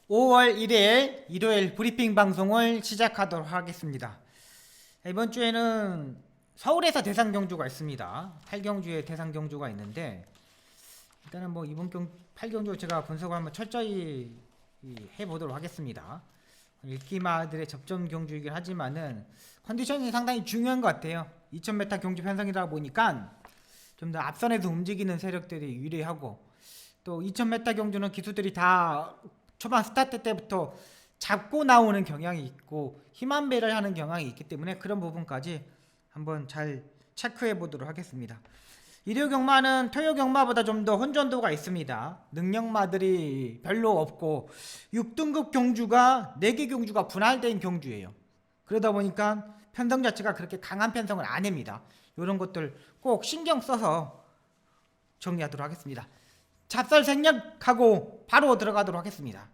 5월 1일 일요일 브리핑 방송을 시작하도록 하겠습니다. 이번 주에는 서울에서 대상 경주가 있습니다. 8경주에 대상 경주가 있는데 일단은 뭐 이번 8경주 제가 분석을 한번 철저히 해보도록 하겠습니다. 일기마들의 접점 경주이긴 하지만은 컨디션이 상당히 중요한 것 같아요. 2000m 경주 편성이다 보니까 좀 더 앞선에서 움직이는 세력들이 유리하고, 또 2000m 경주는 기수들이 다 초반 스타트 때부터 잡고 나오는 경향이 있고 힘안배를 하는 경향이 있기 때문에 그런 부분까지 한번 잘 체크해 보도록 하겠습니다. 일요 경마는 토요 경마보다 좀 더 혼전도가 있습니다. 능력마들이 별로 없고 6등급 경주가 4개 경주가 분할된 경주예요. 그러다 보니까 편성 자체가 그렇게 강한 편성을 안 합니다. 이런 것들 꼭 신경 써서 정리하도록 하겠습니다. 잡설 생략하고 바로 들어가도록 하겠습니다.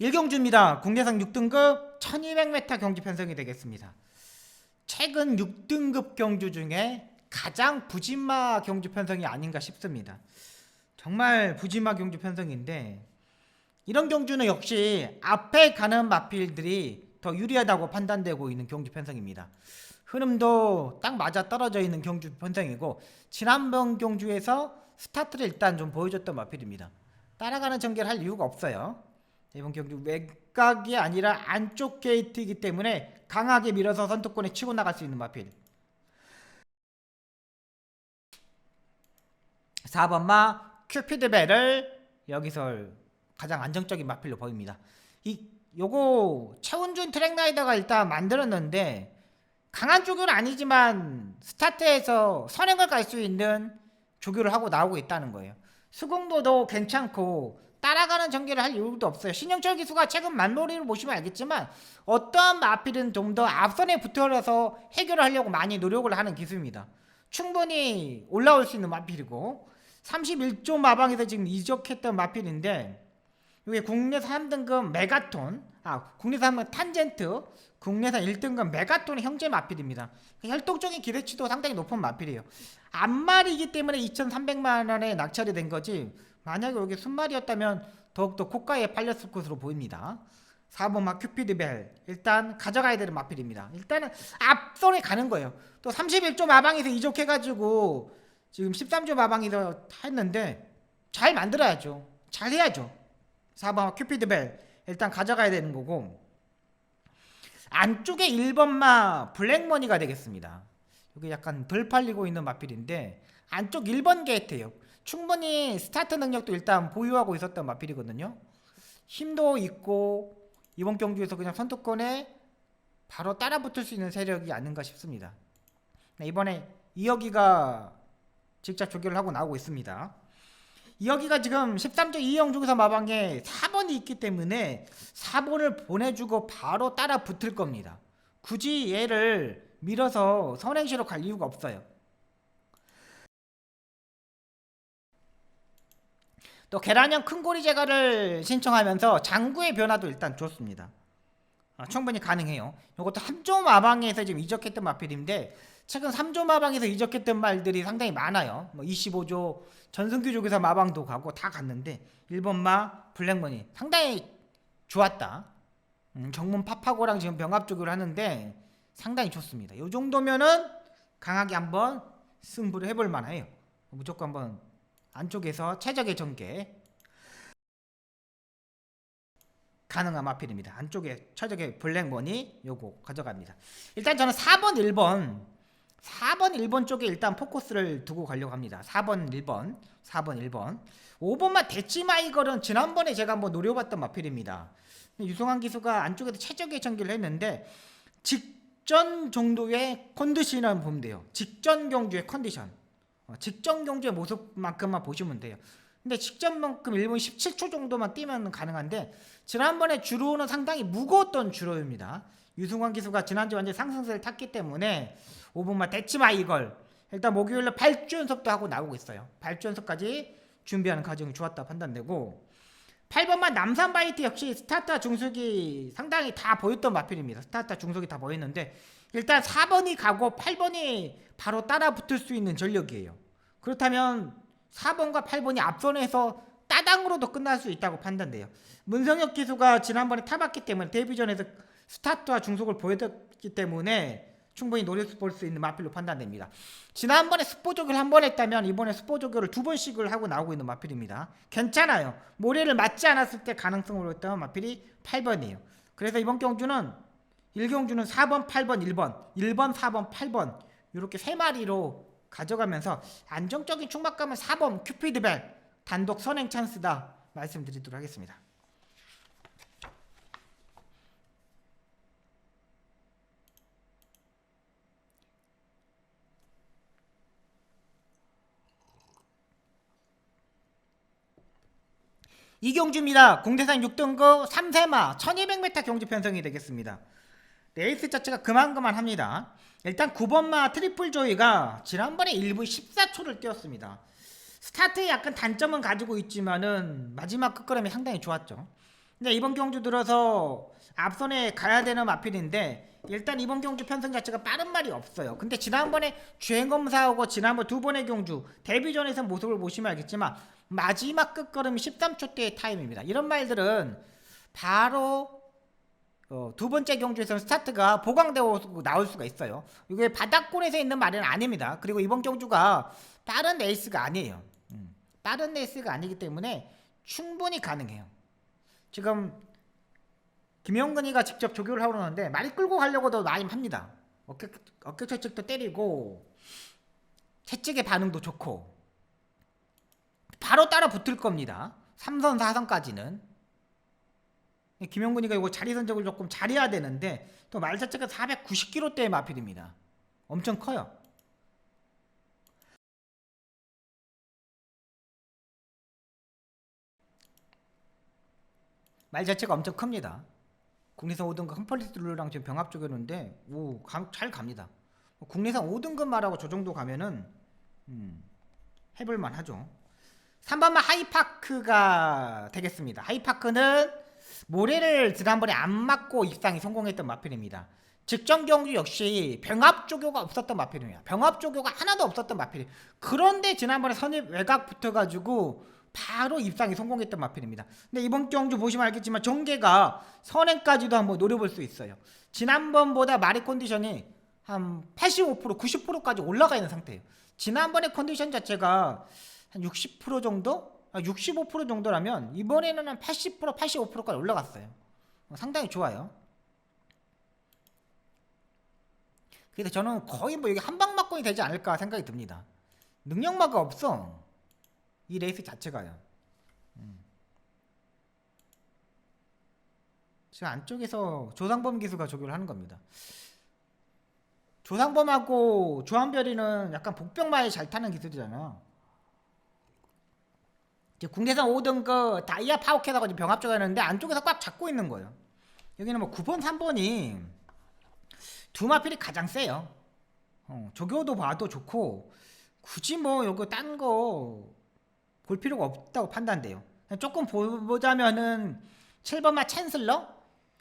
1경주입니다. 국내상 6등급 1200m 경주 편성이 되겠습니다. 최근 6등급 경주 중에 가장 부진마 경주 편성이 아닌가 싶습니다. 정말 부진마 경주 편성인데, 이런 경주는 역시 앞에 가는 마필들이 더 유리하다고 판단되고 있는 경주 편성입니다. 흐름도 딱 맞아 떨어져 있는 경주 편성이고, 지난번 경주에서 스타트를 일단 좀 보여줬던 마필입니다. 따라가는 전개를 할 이유가 없어요. 이번 경주 외곽이 아니라 안쪽 게이트이기 때문에 강하게 밀어서 선두권에 치고 나갈 수 있는 마필. 4번마 큐피드벨을 여기서 가장 안정적인 마필로 보입니다. 요거 최훈준 트랙라이더가 일단 만들었는데, 강한 조교는 아니지만 스타트에서 선행을 갈 수 있는 조교를 하고 나오고 있다는 거예요. 수공도도 괜찮고 따라가는 전개를 할 이유도 없어요. 신영철 기수가 최근 만놀이를 보시면 알겠지만 어떠한 마필은 좀 더 앞선에 붙어서 해결을 하려고 많이 노력을 하는 기수입니다. 충분히 올라올 수 있는 마필이고, 31조 마방에서 지금 이적했던 마필인데, 이게 국내산 3등급 메가톤, 국내산 3등급 탄젠트, 국내산 1등급 메가톤의 형제 마필입니다. 혈통적인 기대치도 상당히 높은 마필이에요. 앞말이기 때문에 2,300만원에 낙찰이 된 거지, 만약에 여기 순말이었다면 더욱더 고가에 팔렸을 것으로 보입니다. 4번마 큐피드벨, 일단 가져가야 되는 마필입니다. 일단은 앞선에 가는 거예요. 또 31조 마방에서 이적해가지고 지금 13조 마방에서 했는데 잘 만들어야죠. 잘 해야죠. 4번마 큐피드벨 일단 가져가야 되는 거고, 안쪽에 1번마 블랙머니가 되겠습니다. 여기 약간 덜 팔리고 있는 마필인데 안쪽 1번 게이트예요. 충분히 스타트 능력도 일단 보유하고 있었던 마필이거든요. 힘도 있고 이번 경주에서 그냥 선두권에 바로 따라붙을 수 있는 세력이 아닌가 싶습니다. 이번에 이혁이가 직접 조교를 하고 나오고 있습니다. 이혁이가 지금 13조 2형 중에서 마방에 4번이 있기 때문에 4번을 보내주고 바로 따라 붙을 겁니다. 굳이 얘를 밀어서 선행시로 갈 이유가 없어요. 또 계란형 큰고리 제거를 신청하면서 장구의 변화도 일단 줬습니다. 충분히 가능해요. 이것도 3조 마방에서 지금 이적했던 마필인데, 최근 3조 마방에서 이적했던 말들이 상당히 많아요. 25조 전승규 쪽에서 마방도 가고 다 갔는데 1번마 블랙머니 상당히 좋았다. 정문 파파고랑 지금 병합 쪽으로 하는데 상당히 좋습니다. 이 정도면은 강하게 한번 승부를 해볼 만해요. 무조건 한번 안쪽에서 최적의 전개 가능한 마필입니다. 안쪽에 최적의 블랙머니 요거 가져갑니다. 일단 저는 4번 1번 쪽에 일단 포커스를 두고 가려고 합니다. 4번 1번 5번만 데치마이걸은 지난번에 제가 한번 노려봤던 마필입니다. 유승환 기수가 안쪽에서 최적의 전개를 했는데 직전 정도의 컨디션을 보면 돼요. 직전 경주의 컨디션, 직전 경주의 모습만큼만 보시면 돼요. 근데 직전만큼 1분 17초 정도만 뛰면 가능한데, 지난번에 주로는 상당히 무거웠던 주로입니다. 유승환 기수가 지난주 완전 상승세를 탔기 때문에 5번만 데치마이걸 일단 목요일날 8주 연속도 하고 나오고 있어요. 8주 연속까지 준비하는 과정이 좋았다 판단되고, 8번만 남산바이트 역시 스타트 중속이 상당히 다 보였던 마필입니다. 스타트 중속이 다 보였는데 일단 4번이 가고 8번이 바로 따라 붙을 수 있는 전력이에요. 그렇다면 4번과 8번이 앞선에서 딱 따당으로도 끝날 수 있다고 판단돼요. 문성혁 기수가 지난번에 타봤기 때문에 데뷔전에서 스타트와 중속을 보여줬기 때문에 충분히 노려볼 수 있는 마필로 판단됩니다. 지난번에 스포 조교를 한 번 했다면 이번에 스포 조교를 2번씩을 하고 나오고 있는 마필입니다. 괜찮아요. 모래를 맞지 않았을 때 가능성으로 했던 마필이 8번이에요. 그래서 이번 경주는 1경주는 4번, 8번, 1번, 4번, 8번 이렇게 3마리로 가져가면서 안정적인 충막감은 4번 큐피드벨 단독 선행 찬스다 말씀드리도록 하겠습니다. 이경주입니다. 공대산 6등급 3세마 1200m 경주 편성이 되겠습니다. 레이스 자체가 그만합니다. 일단 9번마 트리플 조이가 지난번에 1분 14초를 뛰었습니다. 스타트에 약간 단점은 가지고 있지만은 마지막 끝걸음이 상당히 좋았죠. 근데 이번 경주 들어서 앞선에 가야 되는 마필인데 일단 이번 경주 편성 자체가 빠른 말이 없어요. 근데 지난번에 주행검사하고 지난번 2번의 경주 데뷔전에서 모습을 보시면 알겠지만 마지막 끝걸음이 13초대의 타임입니다. 이런 말들은 바로 두 번째 경주에서는 스타트가 보강되고 나올 수가 있어요. 이게 바닥권에서 있는 말은 아닙니다. 그리고 이번 경주가 빠른 레이스가 아니에요. 빠른 레이스가 아니기 때문에 충분히 가능해요. 지금 김영근이가 직접 조교를 하고 그러는데 많이 끌고 가려고도 많이 합니다. 어깨 채찍도 때리고 채찍의 반응도 좋고 바로 따라 붙을 겁니다. 3선 4선까지는 김영근이가 이거 자리 선적을 조금 잘해야 되는데 또 말 자체가 490kg대의 마필입니다. 엄청 커요. 말 자체가 엄청 큽니다. 국내산 5등급 컴플리트 룰랑 지금 병합 조교는데 잘 갑니다. 국내산 5등급 말하고 저 정도 가면은 해볼만 하죠. 3번만 하이파크가 되겠습니다. 하이파크는 모래를 지난번에 안 맞고 입상이 성공했던 마필입니다. 직전 경주 역시 병합 조교가 없었던 마필입니다. 병합 조교가 하나도 없었던 마필이에요. 그런데 지난번에 선입 외곽 붙어가지고 바로 입상이 성공했던 마필입니다. 근데 이번 경주 보시면 알겠지만 전개가 선행까지도 한번 노려볼 수 있어요. 지난번보다 마리 컨디션이 한 85%, 90%까지 올라가 있는 상태예요. 지난번에 컨디션 자체가 한 60% 정도? 65% 정도라면 이번에는 한 80%, 85%까지 올라갔어요. 상당히 좋아요. 그래서 저는 거의 뭐 여기 한방막권이 되지 않을까 생각이 듭니다. 능력마가 없어. 이 레이스 자체가요. 지금 안쪽에서 조상범 기수가 조교를 하는 겁니다. 조상범하고 조한별이는 약간 복병마에 잘 타는 기술이잖아요. 국내산 5등급 다이아 파워캐다가 병합 조교하는데 안쪽에서 꽉 잡고 있는 거예요. 여기는 뭐 9번, 3번이 두 마필이 가장 세요. 조교도 봐도 좋고 굳이 뭐 요거 딴 거 볼 필요가 없다고 판단돼요. 조금 보자면은 7번마 챈슬러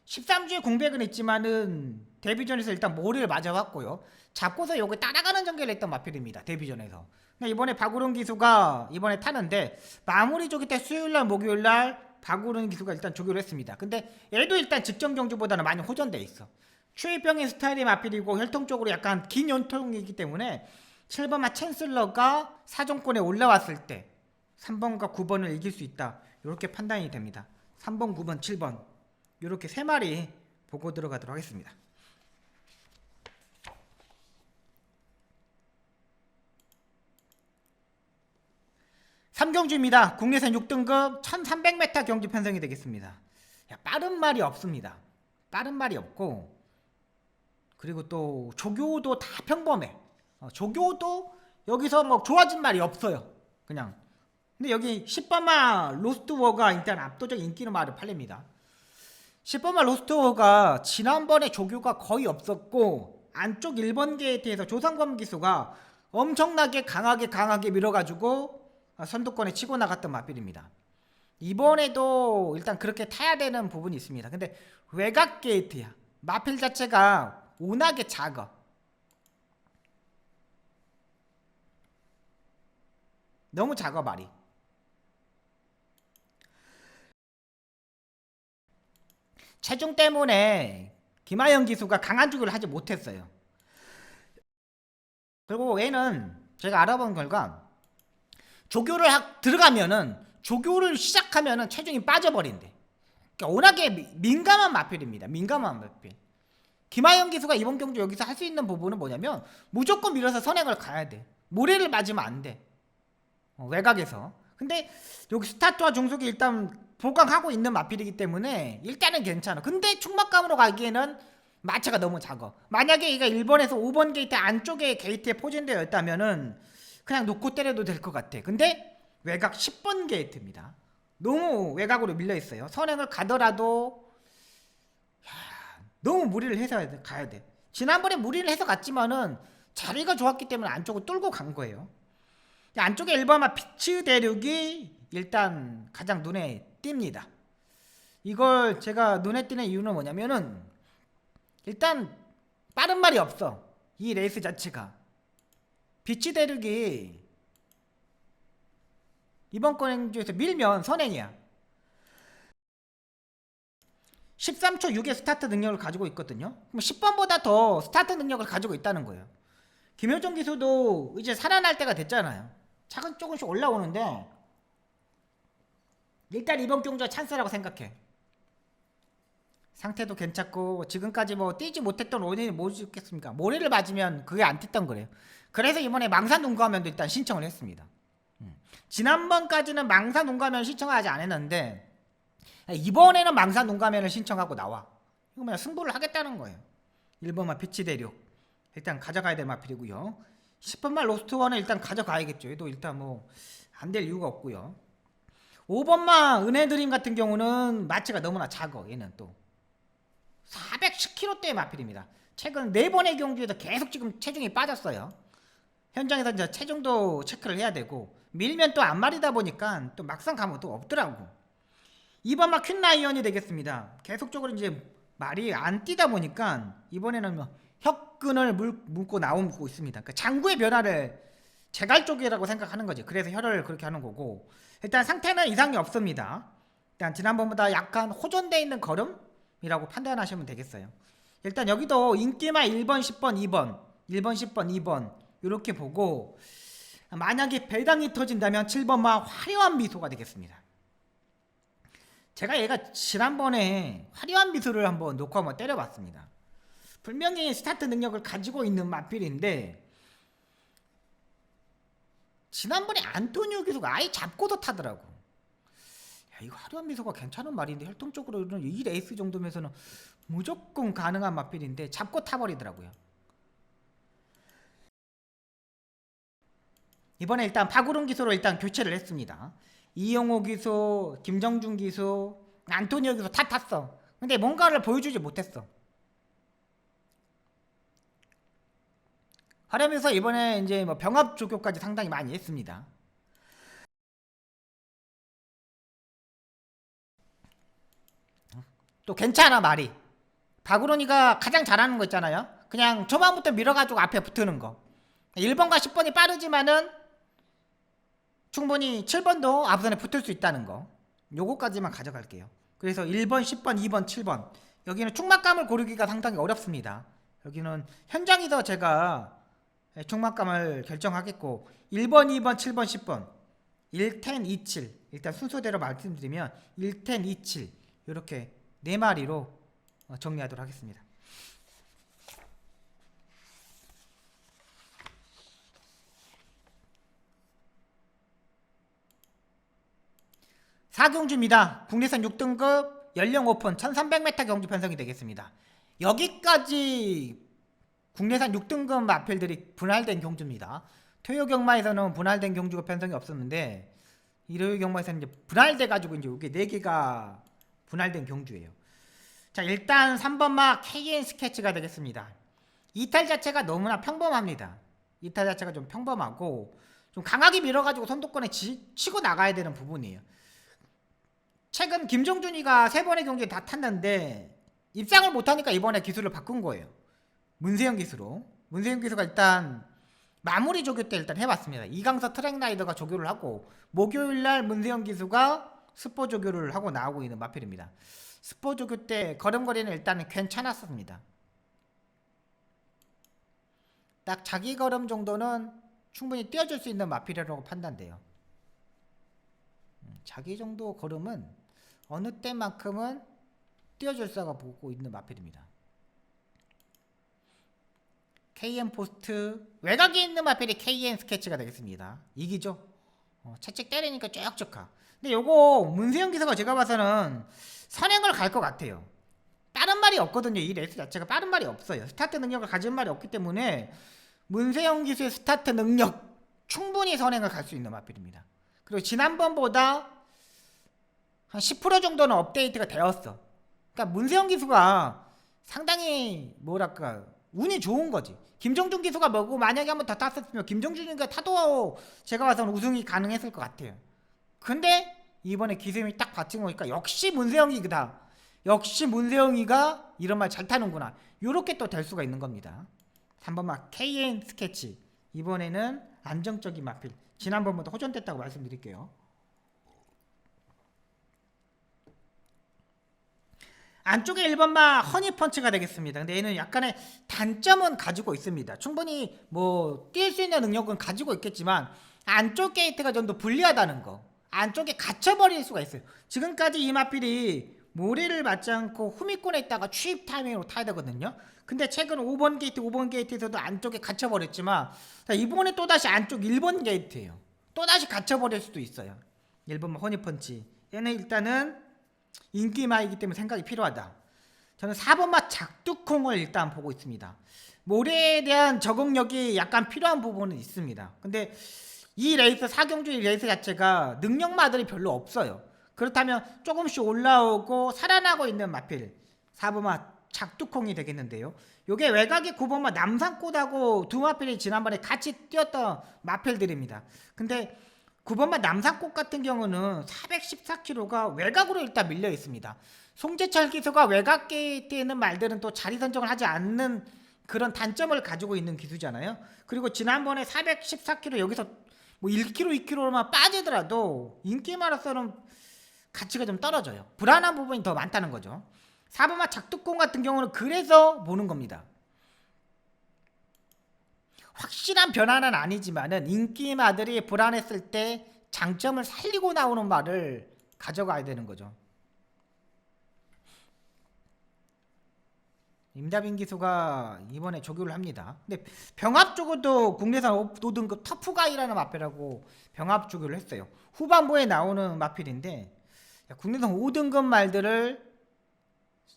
13주에 공백은 있지만은 데뷔전에서 일단 모래를 맞아왔고요. 잡고서 요거 따라가는 전개를 했던 마필입니다. 데뷔전에서. 이번에 박우른 기수가 이번에 타는데 마무리 조기 때 수요일날 목요일날 박우른 기수가 일단 조교를 했습니다. 근데 얘도 일단 직전 경주보다는 많이 호전돼 있어. 추위병의 스타일의 마필이고 혈통적으로 약간 긴 연통이기 때문에 7번마 챈슬러가 사정권에 올라왔을 때 3번과 9번을 이길 수 있다. 이렇게 판단이 됩니다. 3번, 9번, 7번 이렇게 3마리 보고 들어가도록 하겠습니다. 3경주입니다. 국내산 6등급 1300m 경주 편성이 되겠습니다. 빠른 말이 없습니다. 빠른 말이 없고 그리고 또 조교도 다 평범해. 조교도 여기서 뭐 좋아진 말이 없어요. 그냥. 근데 여기 10번마 로스트워가 일단 압도적인 인기는 말을 팔립니다. 10번마 로스트워가 지난번에 조교가 거의 없었고 안쪽 1번 게이트에서 조상범 기수가 엄청나게 강하게 밀어가지고 선두권에 치고 나갔던 마필입니다. 이번에도 일단 그렇게 타야 되는 부분이 있습니다. 근데 외곽 게이트야. 마필 자체가 워낙에 작아. 너무 작아 말이. 체중 때문에 김하영 기수가 강한 조교를 하지 못했어요. 그리고 얘는 제가 알아본 결과 조교를 들어가면은 조교를 시작하면은 체중이 빠져버린대. 그러니까 워낙에 민감한 마필입니다. 민감한 마필. 김하영 기수가 이번 경주 여기서 할 수 있는 부분은 뭐냐면 무조건 밀어서 선행을 가야 돼. 모래를 맞으면 안 돼. 외곽에서. 근데 여기 스타트와 중속이 일단 보강하고 있는 마필이기 때문에 일단은 괜찮아. 근데 충막감으로 가기에는 마체가 너무 작아. 만약에 얘가 1번에서 5번 게이트 안쪽에 게이트에 포진되어 있다면은 그냥 놓고 때려도 될 것 같아. 근데 외곽 10번 게이트입니다. 너무 외곽으로 밀려 있어요. 선행을 가더라도 너무 무리를 해서 가야 돼. 지난번에 무리를 해서 갔지만은 자리가 좋았기 때문에 안쪽을 뚫고 간 거예요. 안쪽에 1번마 피츠 대륙이 일단 가장 눈에 띕니다. 이걸 제가 눈에 띄는 이유는 뭐냐면은 일단 빠른 말이 없어. 이 레이스 자체가 피츠 대륙이 이번 경주에서 밀면 선행이야. 13초 6의 스타트 능력을 가지고 있거든요. 그럼 10번보다 더 스타트 능력을 가지고 있다는 거예요. 김효정 기수도 이제 살아날 때가 됐잖아요. 차근 조금씩 올라오는데 일단 이번 경주가 찬스라고 생각해. 상태도 괜찮고 지금까지 뭐 뛰지 못했던 원인이 뭐겠습니까? 모래를 맞으면 그게 안 뛰던 거래요. 그래서 이번에 망사 농가면도 일단 신청을 했습니다. 지난번까지는 망사 농가면 신청하지 않았는데 이번에는 망사 농가면을 신청하고 나와. 이거 그냥 승부를 하겠다는 거예요. 1번만 피치 대륙 일단 가져가야 될 마필이고요. 10번만 로스트원을 일단 가져가야겠죠. 얘도 일단 뭐 안 될 이유가 없고요. 5번만 은혜드림 같은 경우는 마체가 너무나 작아. 얘는 또 410kg대의 마필입니다. 최근 4번의 경주에서 계속 지금 체중이 빠졌어요. 현장에서 이제 체중도 체크를 해야 되고 밀면 또 앞말이다 보니까 또 막상 가면 또 없더라고. 2번만 퀸라이언이 되겠습니다. 계속적으로 이제 말이 안 뛰다 보니까 이번에는 뭐 혀끈을 묶고 나오고 있습니다. 그러니까 장구의 변화를 제갈 쪽이라고 생각하는 거지. 그래서 혀를 그렇게 하는 거고 일단 상태는 이상이 없습니다. 일단 지난번보다 약간 호전되어 있는 걸음이라고 판단하시면 되겠어요. 일단 여기도 인기만 1번, 10번, 2번 1번, 10번, 2번 이렇게 보고 만약에 배당이 터진다면 7번만 화려한 미소가 되겠습니다. 제가 얘가 지난번에 화려한 미소를 한번 놓고 한번 때려봤습니다. 분명히 스타트 능력을 가지고 있는 마필인데 지난번에 안토니오 기수가 아예 잡고도 타더라고. 야, 이거 화려한 미소가 괜찮은 말인데 혈통적으로는 이 레이스 정도면서는 무조건 가능한 마필인데 잡고 타버리더라고요. 이번에 일단 박우름 기수로 일단 교체를 했습니다. 이영호 기수, 김정준 기수, 안토니오 기수 다 탔어. 근데 뭔가를 보여주지 못했어. 하려면서 이번에 이제 뭐 병합 조교까지 상당히 많이 했습니다. 또 괜찮아 말이. 박우론이가 가장 잘하는 거 있잖아요. 그냥 초반부터 밀어가지고 앞에 붙는 거. 1번과 10번이 빠르지만은 충분히 7번도 앞선에 붙을 수 있다는 거. 요거까지만 가져갈게요. 그래서 1번, 10번, 2번, 7번 여기는 충막감을 고르기가 상당히 어렵습니다. 여기는 현장에서 제가 충막감을 결정하겠고 1번, 2번, 7번, 10번 110, 27 일단 순서대로 말씀드리면 110, 27 이렇게 4마리로 정리하도록 하겠습니다. 사경주입니다. 국내산 6등급 연령 오픈 1300m 경주 편성이 되겠습니다. 여기까지 국내산 6등급 마필들이 분할된 경주입니다. 토요 경마에서는 분할된 경주가 편성이 없었는데 일요일 경마에서는 이제 분할돼 가지고 이제 이게 4개가 분할된 경주예요. 자, 일단 3번마 KN 스케치가 되겠습니다. 이탈 자체가 너무나 평범합니다. 이탈 자체가 좀 평범하고 좀 강하게 밀어가지고 선두권에 치고 나가야 되는 부분이에요. 최근 김정준이가 3번의 경기에 다 탔는데 입상을 못하니까 이번에 기술을 바꾼 거예요. 문세영 기수로. 문세영 기수가 일단 마무리 조교 때 일단 해봤습니다. 이강서 트랙라이더가 조교를 하고 목요일날 문세영 기수가 스포 조교를 하고 나오고 있는 마필입니다. 스포 조교 때 걸음걸이는 일단은 괜찮았습니다. 딱 자기 걸음 정도는 충분히 뛰어줄 수 있는 마필이라고 판단돼요. 자기 정도 걸음은 어느 때만큼은 뛰어줄 수가 보고 있는 마필입니다. KN 포스트 외곽에 있는 마필이 KN 스케치가 되겠습니다. 이기죠. 채찍 때리니까 쭉쭉 가. 근데 요거 문세영 기사가 제가 봐서는 선행을 갈 것 같아요. 다른 말이 없거든요. 이 레이스 자체가 다른 말이 없어요. 스타트 능력을 가진 말이 없기 때문에 문세영 기수의 스타트 능력 충분히 선행을 갈 수 있는 마필입니다. 그리고 지난번보다 한 10% 정도는 업데이트가 되었어. 그러니까 문세영 기수가 상당히 뭐랄까 운이 좋은 거지. 김정준 기수가 뭐고 만약에 한번 더 탔었으면 김정준이가 타도 제가 봐서는 우승이 가능했을 것 같아요. 근데 이번에 기수님이 딱 받친 거니까 역시 문세영이다. 역시 문세영이가 이런 말 잘 타는구나. 요렇게 또 될 수가 있는 겁니다. 3번마 KN 스케치. 이번에는 안정적인 마필. 지난번보다 호전됐다고 말씀드릴게요. 안쪽에 1번마 허니펀치가 되겠습니다. 근데 얘는 약간의 단점은 가지고 있습니다. 충분히 뭐 뛸 수 있는 능력은 가지고 있겠지만 안쪽 게이트가 좀 더 불리하다는 거. 안쪽에 갇혀버릴 수가 있어요. 지금까지 이 마필이 모래를 맞지 않고 후미권에 있다가 취입 타이밍으로 타야 되거든요. 근데 최근 5번 게이트에서도 안쪽에 갇혀버렸지만 이번에 또다시 안쪽 1번 게이트예요. 또다시 갇혀버릴 수도 있어요. 1번마 허니펀치. 얘는 일단은 인기마이기 때문에 생각이 필요하다. 저는 4번마 작두콩을 일단 보고 있습니다. 모래에 대한 적응력이 약간 필요한 부분은 있습니다. 근데 이 레이스 4경주 레이스 자체가 능력마들이 별로 없어요. 그렇다면 조금씩 올라오고 살아나고 있는 마필 4번마 작두콩이 되겠는데요. 요게 외곽의 9번마 남산꽃하고 두 마필이 지난번에 같이 뛰었던 마필들입니다. 근데 9번마 남산꽃 같은 경우는 414km가 외곽으로 일단 밀려 있습니다. 송재철 기수가 외곽 게이트에 있는 말들은 또 자리 선정을 하지 않는 그런 단점을 가지고 있는 기수잖아요. 그리고 지난번에 414km 여기서 뭐 1km, 2km만 빠지더라도 인기마로서는 가치가 좀 떨어져요. 불안한 부분이 더 많다는 거죠. 4번마 작두콩 같은 경우는 그래서 보는 겁니다. 확실한 변화는 아니지만은 인기마들이 불안했을 때 장점을 살리고 나오는 말을 가져가야 되는 거죠. 임다빈 기수가 이번에 조교를 합니다. 근데 병합 조교도 국내산 5등급 터프가이라는 마필하고 병합 조교를 했어요. 후반부에 나오는 마필인데 국내산 5등급 말들을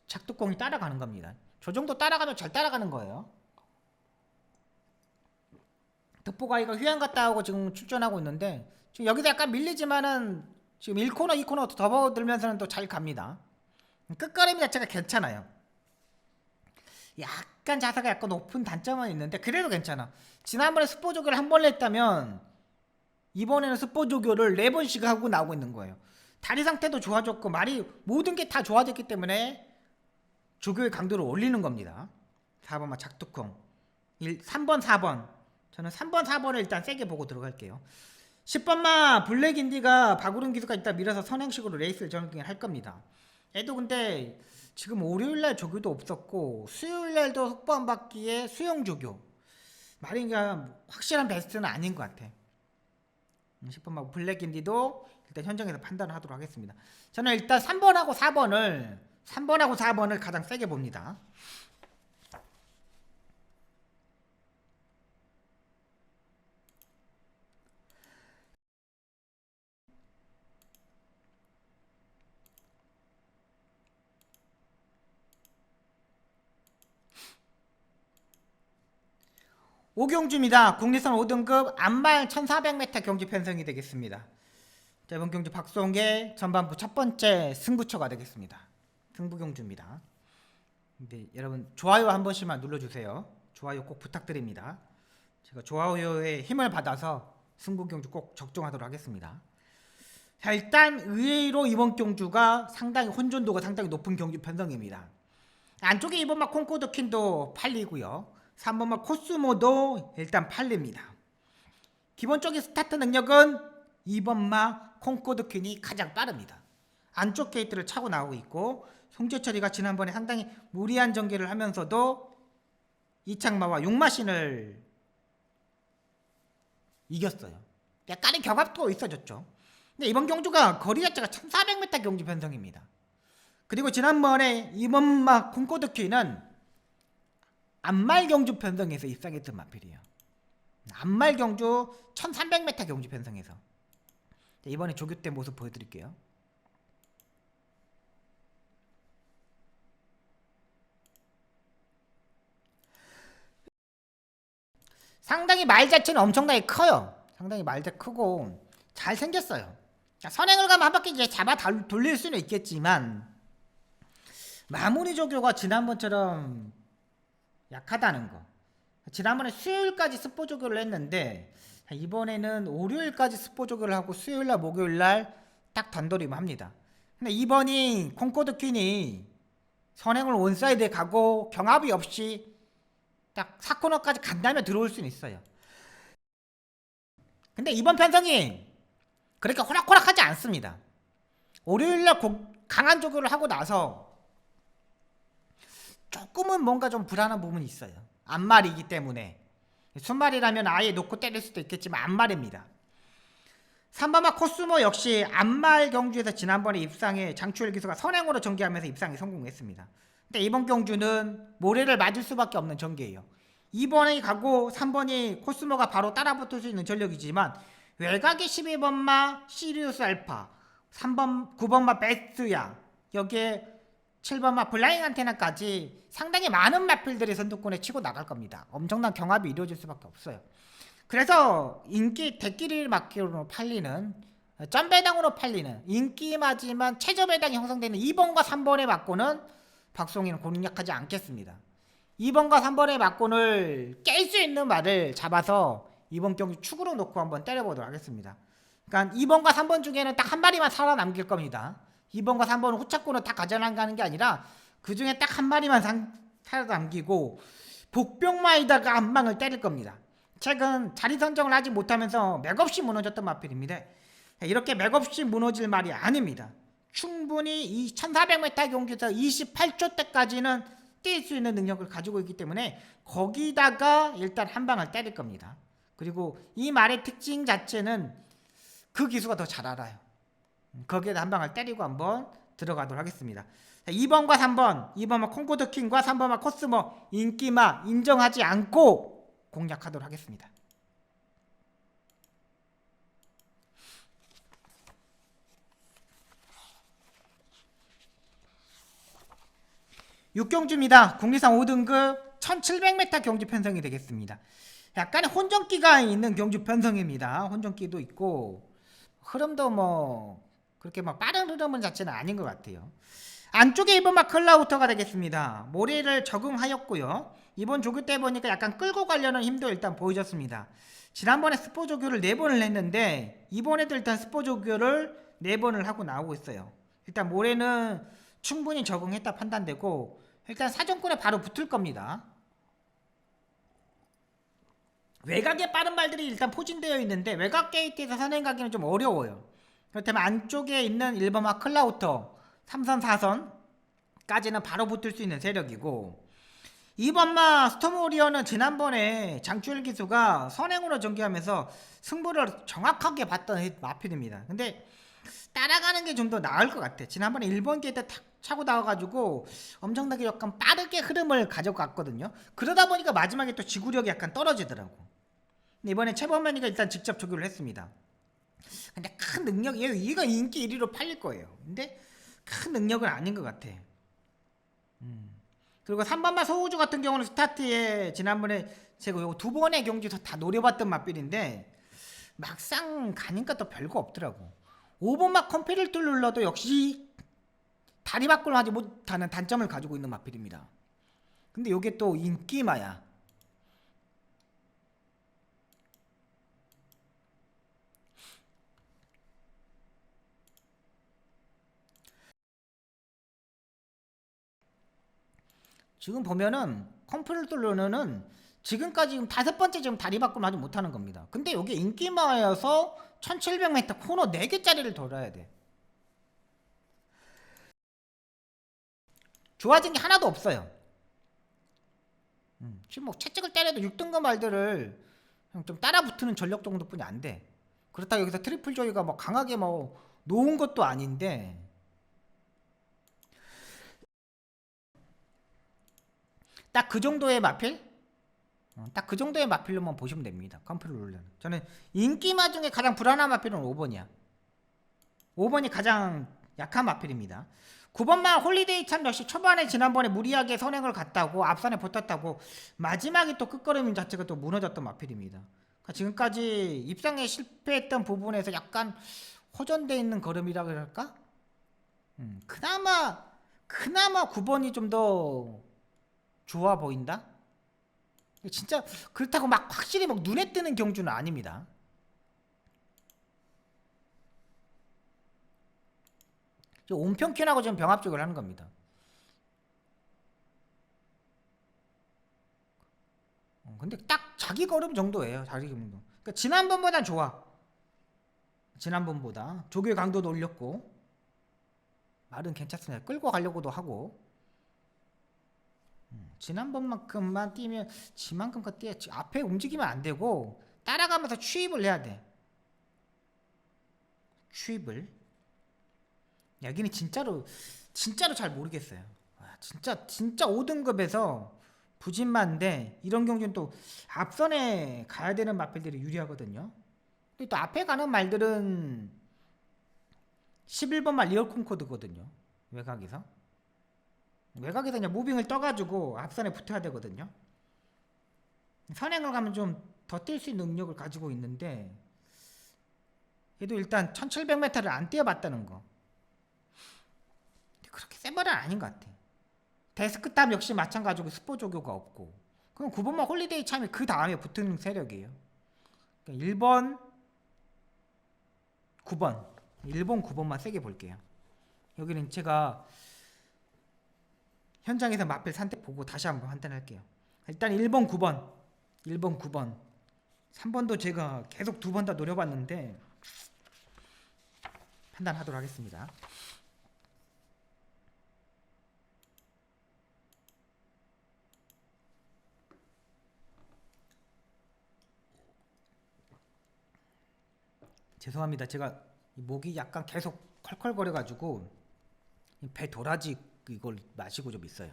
작두콩이 따라가는 겁니다. 저 정도 따라가면 잘 따라가는 거예요. 득보가이가 휴양 갔다 오고 지금 출전하고 있는데 지금 여기서 약간 밀리지만은 지금 1코너 2코너 접어들면서는 또 잘 갑니다. 끝걸음 자체가 괜찮아요. 약간 자세가 약간 높은 단점은 있는데 그래도 괜찮아. 지난번에 스포 조교를 한 번 했다면 이번에는 스포 조교를 4번씩 하고 나오고 있는 거예요. 다리 상태도 좋아졌고 말이 모든 게 다 좋아졌기 때문에 조교의 강도를 올리는 겁니다. 4번마 작두콩 3번 4번 저는 3번 4번을 일단 세게 보고 들어갈게요. 10번마 블랙인디가 박우른 기수가 일단 밀어서 선행식으로 레이스를 전개할 겁니다. 얘도 근데 지금 월요일날 조교도 없었고 수요일날도 속보 안 받기에 수영 조교 말인가 확실한 베스트는 아닌 것 같아. 10번마 블랙인디도 일단 현장에서 판단을 하도록 하겠습니다. 저는 일단 3번하고 4번을 가장 세게 봅니다. 오경주입니다. 국내선 5등급 안말 1400m 경주 편성이 되겠습니다. 자, 이번 경주 박송의 전반부 첫 번째 승부처가 되겠습니다. 승부경주입니다. 근데 여러분 좋아요 한 번씩만 눌러주세요. 좋아요 꼭 부탁드립니다. 제가 좋아요에 힘을 받아서 승부경주 꼭 적중하도록 하겠습니다. 자, 일단 의외로 이번 경주가 상당히 혼돈도가 상당히 높은 경주 편성입니다. 안쪽에 2번마 콩코드킨도 팔리고요. 3번마 코스모도 일단 팔립니다. 기본적인 스타트 능력은 2번마 콩코드킨이 가장 빠릅니다. 안쪽 게이트를 차고 나오고 있고, 송재철이가 지난번에 상당히 무리한 전개를 하면서도 이창마와 용마신을 이겼어요. 약간의 경합도 있어졌죠. 근데 이번 경주가 거리 자체가 1400m 경주 편성입니다. 그리고 지난번에 이번마 콩코드키는 안말 경주 편성에서 입상했던 마필이에요. 안말 경주 1300m 경주 편성에서. 이번에 조교 때 모습 보여드릴게요. 상당히 말 자체는 엄청나게 커요. 상당히 말자 크고 잘생겼어요. 선행을 가면 한 바퀴 이제 잡아 돌릴 수는 있겠지만 마무리 조교가 지난번처럼 약하다는 거. 지난번에 수요일까지 스포 조교를 했는데 이번에는 월요일까지 스포 조교를 하고 수요일날 목요일날 딱 단돌이만 합니다. 근데 이번이 콩코드 퀸이 선행을 원사이드에 가고 경합이 없이 딱 4코너까지 간다면 들어올 수는 있어요. 근데 이번 편성이 그렇게 호락호락하지 않습니다. 월요일날 강한 조교를 하고 나서 조금은 뭔가 좀 불안한 부분이 있어요. 안말이기 때문에. 순말이라면 아예 놓고 때릴 수도 있겠지만 안말입니다. 삼바마 코스모 역시 안말 경주에서 지난번에 입상에 장추열 기수가 선행으로 전개하면서 입상에 성공했습니다. 근데 이번 경주는 모래를 맞을 수밖에 없는 전개예요. 2번이 가고 3번이 코스모가 바로 따라붙을 수 있는 전력이지만 외곽의 12번마 시리우스 알파, 3번 9번마 베스트야, 여기에 7번마 블라잉 안테나까지 상당히 많은 마필들이 선두권에 치고 나갈 겁니다. 엄청난 경합이 이루어질 수밖에 없어요. 그래서 인기 대끼리 맞기로 팔리는 점배당으로 팔리는 인기마지만 최저배당이 형성되는 2번과 3번의 막고는 박송이는 공략하지 않겠습니다. 2번과 3번의 막곤을 깰 수 있는 말을 잡아서 이번 경기 축으로 놓고 한번 때려보도록 하겠습니다. 그러니까 2번과 3번 중에는 딱 한 마리만 살아남길 겁니다. 2번과 3번은 후차권을 다 가져나가는 게 아니라 그 중에 딱 한 마리만 살아남기고 복병마에다가 한 방을 때릴 겁니다. 최근 자리 선정을 하지 못하면서 맥없이 무너졌던 마필입니다. 이렇게 맥없이 무너질 말이 아닙니다. 충분히 이 1400m 경기에서 28초 때까지는 뛸 수 있는 능력을 가지고 있기 때문에 거기다가 일단 한 방을 때릴 겁니다. 그리고 이 말의 특징 자체는 그 기수가 더 잘 알아요. 거기에다 한 방을 때리고 한번 들어가도록 하겠습니다. 2번과 3번, 2번마 콩코드킹과 3번마 코스모 인기마 인정하지 않고 공략하도록 하겠습니다. 6경주입니다. 국리상 5등급 1700m 경주 편성이 되겠습니다. 약간의 혼전기가 있는 경주 편성입니다. 혼전기도 있고 흐름도 뭐 그렇게 막 빠른 흐름은 자체는 아닌 것 같아요. 안쪽에 1번마 클라우터가 되겠습니다. 모래를 적응하였고요. 이번 조교 때 보니까 약간 끌고 가려는 힘도 일단 보여졌습니다. 지난번에 스포 조교를 4번을 했는데 이번에도 일단 스포 조교를 4번을 하고 나오고 있어요. 일단 모래는 충분히 적응했다 판단되고 일단 사정권에 바로 붙을 겁니다. 외곽에 빠른 말들이 일단 포진되어 있는데 외곽 게이트에서 선행가기는 좀 어려워요. 그렇다면 안쪽에 있는 1번마 클라우터 3선 4선까지는 바로 붙을 수 있는 세력이고 2번마 스톰오리어는 지난번에 장추열 기수가 선행으로 전개하면서 승부를 정확하게 봤던 마필입니다. 근데 따라가는 게 좀 더 나을 것 같아. 지난번에 1번 게이트 탁 차고 나와가지고 엄청나게 약간 빠르게 흐름을 가져갔거든요. 그러다 보니까 마지막에 또 지구력이 약간 떨어지더라고. 근데 이번에 최범만이가 일단 직접 조교를 했습니다. 근데 큰 능력이 얘가 인기 1위로 팔릴 거예요. 근데 큰 능력은 아닌 것 같아. 그리고 3번마 소우주 같은 경우는 스타트에 지난번에 제가 요거 2번의 경주에서 다 노려봤던 맛빌인데 막상 가니까 또 별거 없더라고. 5번마 컴페를 뚫려도 역시 다리 밖을 하지 못하는 단점을 가지고 있는 마필입니다. 근데 요게 또 인기마야. 지금 보면은 컴플루는 지금까지 지금 5번째 지금 다리 밖을 하지 못하는 겁니다. 근데 여기 인기마여서 1700m 코너 4개짜리를 돌아야 돼. 좋아진 게 하나도 없어요. 지금 뭐 채찍을 때려도 6등급 말들을 그냥 좀 따라붙는 전력 정도뿐이 안 돼. 그렇다고 여기서 트리플 조이가 뭐 강하게 뭐 놓은 것도 아닌데 딱 그 정도의 마필? 딱 그 정도의 마필로만 보시면 됩니다. 컴플롤러는. 저는 인기마 중에 가장 불안한 마필은 5번이야. 5번이 가장 약한 마필입니다. 9번만 홀리데이 참 역시 초반에 지난번에 무리하게 선행을 갔다고 앞선에 붙었다고 마지막에 또 끝걸음 자체가 또 무너졌던 마필입니다. 그러니까 지금까지 입상에 실패했던 부분에서 약간 호전되어 있는 걸음이라 그럴까? 그나마 9번이 좀 더 좋아 보인다? 진짜 그렇다고 막 확실히 막 눈에 띄는 경주는 아닙니다. 온평균하고 지금 병합적으로 하는 겁니다. 근데 딱 자기 걸음 정도예요. 자기 걸음 정도. 그러니까 지난번보단 좋아. 지난번보다 조교의 강도도 올렸고 말은 괜찮습니다. 끌고 가려고도 하고 지난번만큼만 뛰면 지만큼까지 뛰었지. 앞에 움직이면 안 되고 따라가면서 추입을 해야 돼. 추입을. 여기는 진짜로 잘 모르겠어요. 진짜 5등급에서 부진만데 이런 경우는 또 앞선에 가야 되는 마필들이 유리하거든요. 근데 또 앞에 가는 말들은 11번 말 리얼 콩코드거든요. 외곽에서 그냥 무빙을 떠가지고 앞선에 붙어야 되거든요. 선행을 가면 좀 더 뛸 수 있는 능력을 가지고 있는데 얘도 일단 1700m를 안 뛰어봤다는 거. 그렇게 센 말은 아닌 것 같아. 데스크탑 역시 마찬가지고 스포 조교가 없고 그럼 9번만 홀리데이 참이 그 다음에 붙은 세력이에요. 그러니까 1번 9번 1번 9번만 세게 볼게요. 여기는 제가 현장에서 마필 산택 보고 다시 한번 판단할게요. 일단 1번 9번 3번도 제가 계속 2번 다 노려봤는데 판단하도록 하겠습니다. 죄송합니다. 제가 목이 약간 계속 컬컬거려가지고 배 도라지 이걸 마시고 좀 있어요.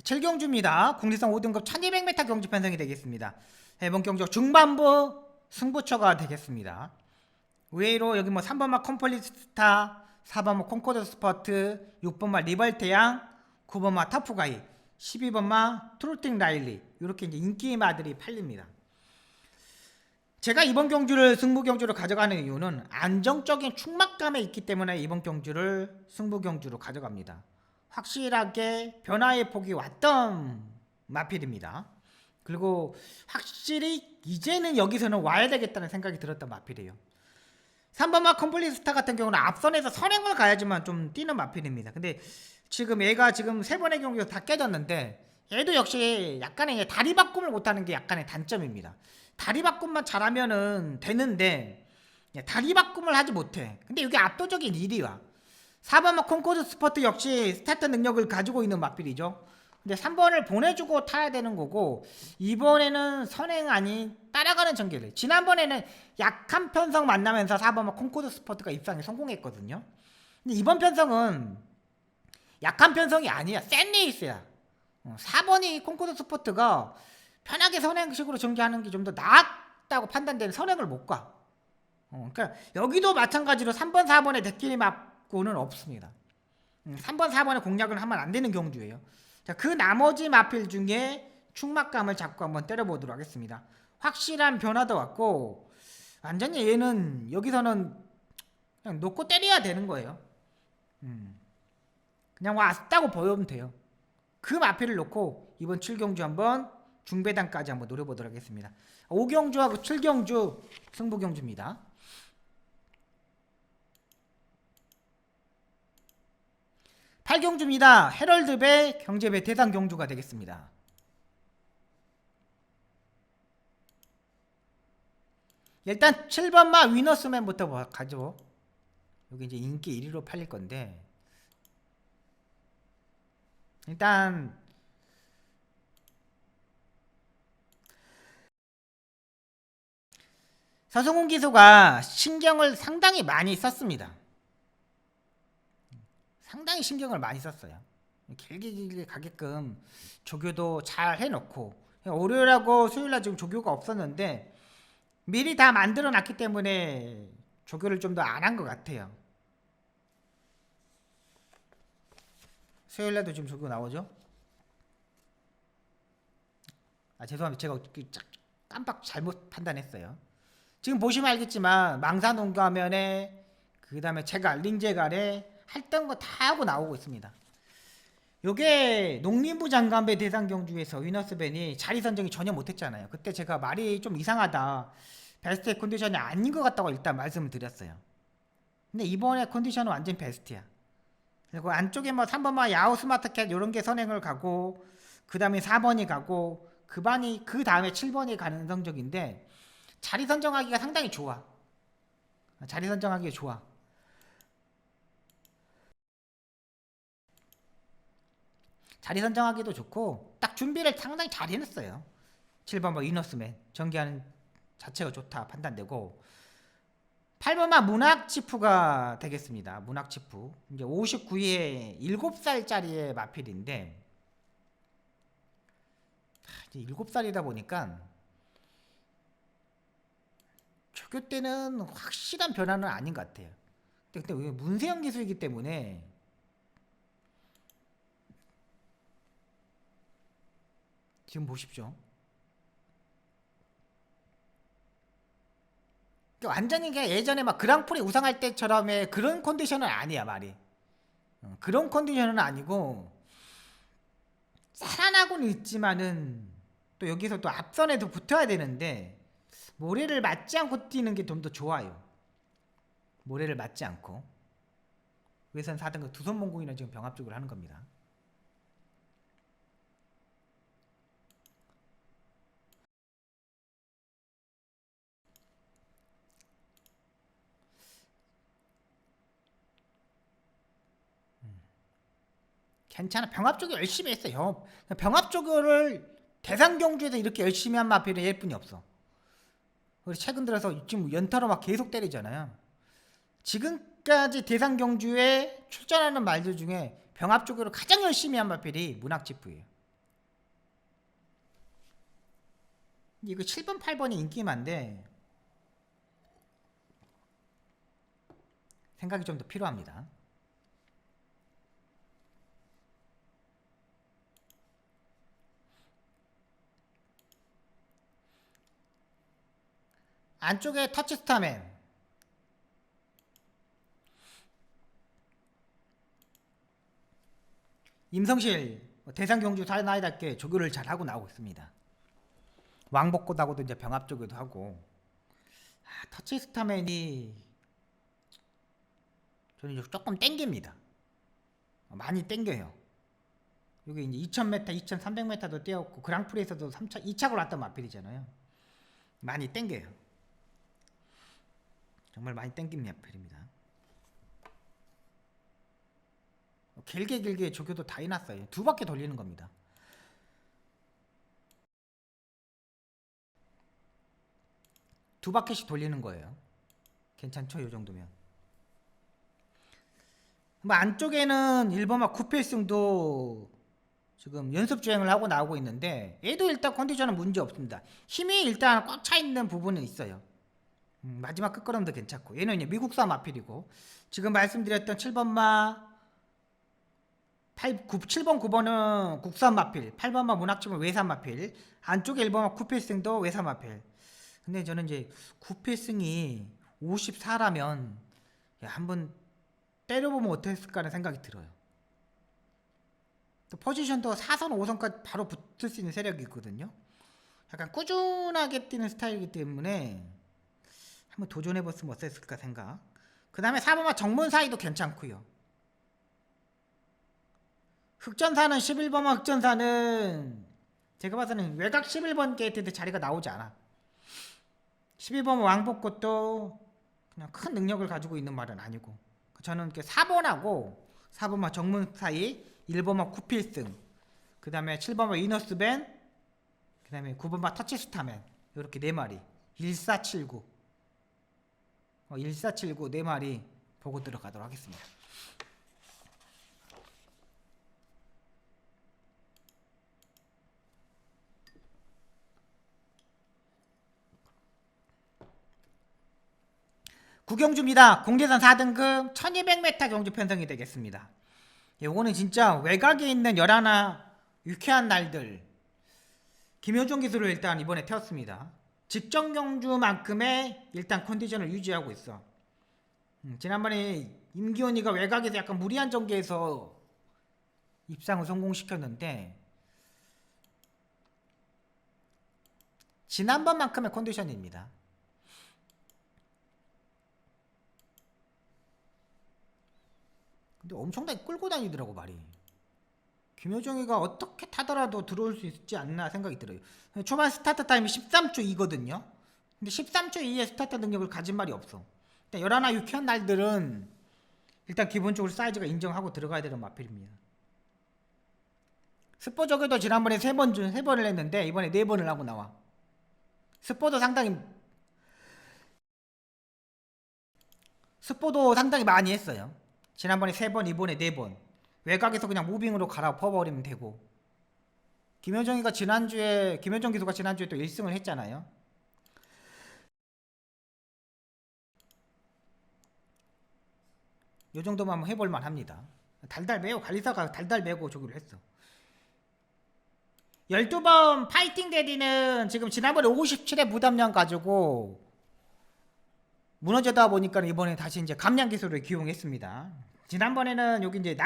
7경주입니다. 국리성 5등급 1200m 경주 편성이 되겠습니다. 이번 경주 중반부 승부처가 되겠습니다. 의외로 여기 뭐 3번마 컴플리스타, 4번마 콩코드 스퍼트, 6번마 리벌테양, 9번마 터프가이, 12번마 트로팅 라일리 이렇게 이제 인기 마들이 팔립니다. 제가 이번 경주를 승부 경주로 가져가는 이유는 안정적인 충막감에 있기 때문에 이번 경주를 승부 경주로 가져갑니다. 확실하게 변화의 폭이 왔던 마필입니다. 그리고 확실히 이제는 여기서는 와야 되겠다는 생각이 들었던 마필이에요. 3번마 컴플리스타 같은 경우는 앞선에서 선행을 가야지만 좀 뛰는 마필입니다. 근데 지금 얘가 지금 3번의 경기에서 다 깨졌는데 얘도 역시 약간의 다리 바꿈을 못하는 게 약간의 단점입니다. 다리 바꿈만 잘하면은 되는데 다리 바꿈을 하지 못해. 근데 이게 압도적인 1위야. 4번마 콩코드 스퍼트 역시 스타트 능력을 가지고 있는 마필이죠. 근데 3번을 보내주고 타야 되는 거고 이번에는 선행 아닌 따라가는 전개를. 지난번에는 약한 편성 만나면서 4번마 콩코드 스퍼트가 입상에 성공했거든요. 근데 이번 편성은 약한 편성이 아니야. 센 레이스야. 4번이 콩코드 스퍼트가 편하게 선행식으로 전개하는 게 좀 더 낫다고 판단되는 선행을 못 가. 그러니까 여기도 마찬가지로 3번, 4번의 대끼리 맞고는 없습니다. 3번, 4번의 공략을 하면 안 되는 경주예요. 자, 그 나머지 마필 중에 충막감을 잡고 한번 때려보도록 하겠습니다. 확실한 변화도 왔고 완전히 얘는 여기서는 그냥 놓고 때려야 되는 거예요. 그냥 왔다고 보여면 돼요. 그 마필을 놓고 이번 7경주 한번 중배당까지 한번 노려보도록 하겠습니다. 5경주하고 7경주 승부경주입니다. 8경주입니다. 헤럴드배 경제배 대상 경주가 되겠습니다. 일단 7번마 위너스맨부터 가죠. 여기 이제 인기 1위로 팔릴 건데 일단 서승훈 기수가 신경을 상당히 많이 썼습니다. 상당히 신경을 많이 썼어요. 길게 가게끔 조교도 잘 해놓고, 월요일하고 수요일날 지금 조교가 없었는데 미리 다 만들어 놨기 때문에 조교를 좀 더 안 한 것 같아요. 수요일날도 지금 조교 나오죠? 죄송합니다. 제가 깜빡 잘못 판단했어요. 지금 보시면 알겠지만 망사농가면에 그 다음에 제갈, 린제갈에 했던 거 다 하고 나오고 있습니다. 요게 농림부 장관배 대상 경주에서 위너스벤이 자리 선정이 전혀 못했잖아요. 그때 제가 말이 좀 이상하다, 베스트 컨디션이 아닌 것 같다고 일단 말씀을 드렸어요. 근데 이번에 컨디션은 완전 베스트야. 그리고 안쪽에 뭐 3번만 야후 스마트캣 요런 게 선행을 가고, 그 다음에 4번이 가고, 그 다음에 7번이 가는 성적인데 자리 선정하기가 상당히 좋아. 자리 선정하기가 좋아. 자리 선정하기도 좋고 딱 준비를 상당히 잘 해놨어요. 7번 뭐 이너스맨 전개하는 자체가 좋다 판단되고, 8번만 문학치프가 되겠습니다. 문학치프 이제 59에 7살짜리의 마필인데, 이제 7살이다 보니까 조교 때는 확실한 변화는 아닌 것 같아요. 근데 왜 문세영 기수이기 때문에 지금 보십시오. 완전히 그냥 예전에 막 그랑프리 우승할 때처럼의 그런 컨디션은 아니야 말이. 그런 컨디션은 아니고 살아나고는 있지만은 또 여기서 또 앞선에도 붙어야 되는데 모래를 맞지 않고 뛰는 게 좀 더 좋아요. 모래를 맞지 않고 외선 4등급 두손 몽공이나 지금 병합적으로 하는 겁니다. 괜찮아. 병합조교 열심히 했어요. 병합조교를 대상경주에서 이렇게 열심히 한 마필은 얘뿐이 없어. 그리고 최근 들어서 지금 연타로 막 계속 때리잖아요. 지금까지 대상경주에 출전하는 말들 중에 병합조교를 가장 열심히 한 마필이 문학지프예요. 이거 7번, 8번이 인기만데 생각이 좀 더 필요합니다. 안쪽에 터치스타맨 임성실 대상경주 사나이답게 조교를 잘하고 나오고 있습니다. 왕복고다고도 이제 병합조교도 하고. 터치스타맨이 저는 조금 땡깁니다. 많이 땡겨요. 여기 이제 2000m, 2300m도 뛰었고 그랑프리에서도 2착을 왔던 마필이잖아요. 많이 땡겨요. 정말 많이 땡기는 마필입니다. 길게 조교도 다 해놨어요. 2바퀴 돌리는 겁니다. 두 바퀴씩 돌리는 거예요. 괜찮죠? 이 정도면. 뭐 안쪽에는 1번마 쿠필승도 지금 연습 주행을 하고 나오고 있는데 얘도 일단 컨디션은 문제 없습니다. 힘이 일단 꽉 차 있는 부분은 있어요. 마지막 끝걸음도 괜찮고, 얘는 이제 미국산 마필이고, 지금 말씀드렸던 7번마 7번 9번은 국산 마필, 8번마 문학집은 외산 마필, 안쪽에 1번마 쿠필승도 외산 마필. 근데 저는 이제 구필승이 54라면 한번 때려보면 어땠을까 하는 생각이 들어요. 또 포지션도 4선 5선까지 바로 붙을 수 있는 세력이 있거든요. 약간 꾸준하게 뛰는 스타일이기 때문에 한번 도전해봤으면 어땠을까 생각. 그 다음에 4번마 정문사이도 괜찮고요. 흑전사는 11번마 흑전사는 제가 봐서는 외곽 11번 게이트에 자리가 나오지 않아. 12번 왕복꽃도 그냥 큰 능력을 가지고 있는 말은 아니고, 저는 4번하고 4번마 정문 사이 1번마 쿠필승 그 다음에 7번마 위너스벤, 그 다음에 9번마 터치스타맨, 이렇게 4마리 1479 1479 4마리 보고 들어가도록 하겠습니다. 구경주입니다. 공대산 4등급 1200m 경주 편성이 되겠습니다. 요거는 진짜 외곽에 있는 11 유쾌한 날들 김효종 기술을 일단 이번에 태웠습니다. 직전 경주만큼의 일단 컨디션을 유지하고 있어. 지난번에 임기훈이가 외곽에서 약간 무리한 전개에서 입상을 성공시켰는데 지난번만큼의 컨디션입니다. 근데 엄청나게 끌고 다니더라고 말이. 김효정이가 어떻게 타더라도 들어올 수 있지 않나 생각이 들어요. 초반 스타트 타임이 13초 2거든요. 근데 13초 2의 스타트 능력을 가진 말이 없어. 일단 11 유쾌한 날들은 일단 기본적으로 사이즈가 인정하고 들어가야 되는 마필입니다. 스포 저기도 지난번에 3번을 했는데 이번에 4번을 하고 나와. 스포도 상당히 많이 했어요. 지난번에 3번, 이번에 4번. 외곽에서 그냥 무빙으로 갈아 퍼버리면 되고. 김효정 기수가 지난주에 또 1승을 했잖아요. 요 정도만 한번 해볼만 합니다. 관리사가 달달 매고 저기를 했어. 12번 파이팅 데디는 지금 지난번에 57의 부담량 가지고 무너져다 보니까 이번에 다시 이제 감량 기술을 기용했습니다. 지난번에는 여기 이제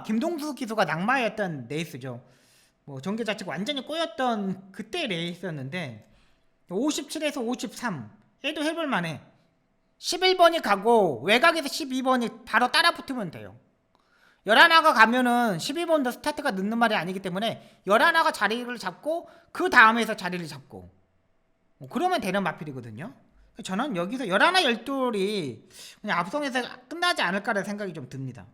김동수 기수가 낙마였던 레이스죠. 뭐 전개 자체가 완전히 꼬였던 그때 레이스였는데 57에서 53 얘도 해볼만해. 11번이 가고 외곽에서 12번이 바로 따라 붙으면 돼요. 11가 가면은 12번도 스타트가 늦는 말이 아니기 때문에 11가 자리를 잡고 그 다음에서 자리를 잡고 그러면 되는 마필이거든요. 저는 여기서 11, 12이 그냥 앞성에서 끝나지 않을까라는 생각이 좀 듭니다.